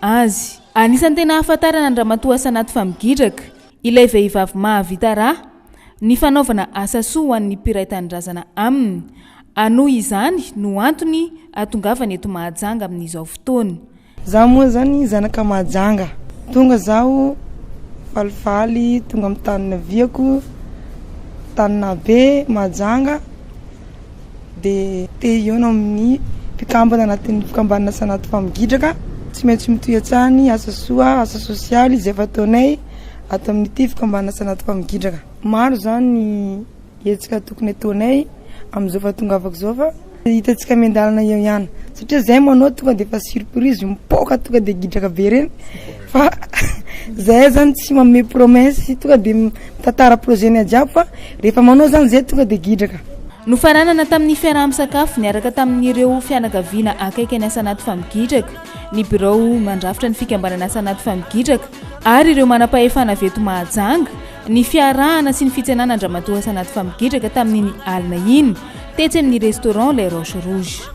azy. Anisan'ny tena ahafantarana Andramatoa Sanaty Famigidraka ilay vehivavy mahavita raha ny fanaovana asa soa ho an'ny mpiray tanindrazana aminy. Anoho izany no antony atongavany eto Mahajanga amin'izao fotoana. Zaho moa zany zanaka Mahajanga. Tonga zaho falifaly tonga amin'ny tanina viako, tanina be Mahajanga dia te-hiona amin'ny mpikambana anatin'ny fikambanana Sanaty Famigidraka. Tsy maintsy mitohy-tsany asa soa, asa sosialy izay fataonay ato amin'ity fikambanana Sanaty Famigidraka. Maro zany ny hetsika tokony ataonay amin'izao fatongavako zao fa hitantsika miandalana eo ihany satria zay manao tonga dia efa surprise mipoaka tonga dia gidraka be reny fa zay zany tsy manome promesse tonga dia mitantara projet-ny jiaby fa rehefa manao zany zay tonga dia gidraka. Nofaranana tamin'ny fiaraha-misakafo niaraka tamin'ireo fianakaviana akaiky ny Sanaty Famigidraka, ny birao mandrafitra ny fikambanana Sanaty Famigidraka ary ireo manam-pahefana avy eto Mahajanga ny fiarahana sy ny fitsenana Andramatoa Sanaty Famigidraka tamin'iny alina iny tetsy amin'ny restaurant Les Roches Rouges.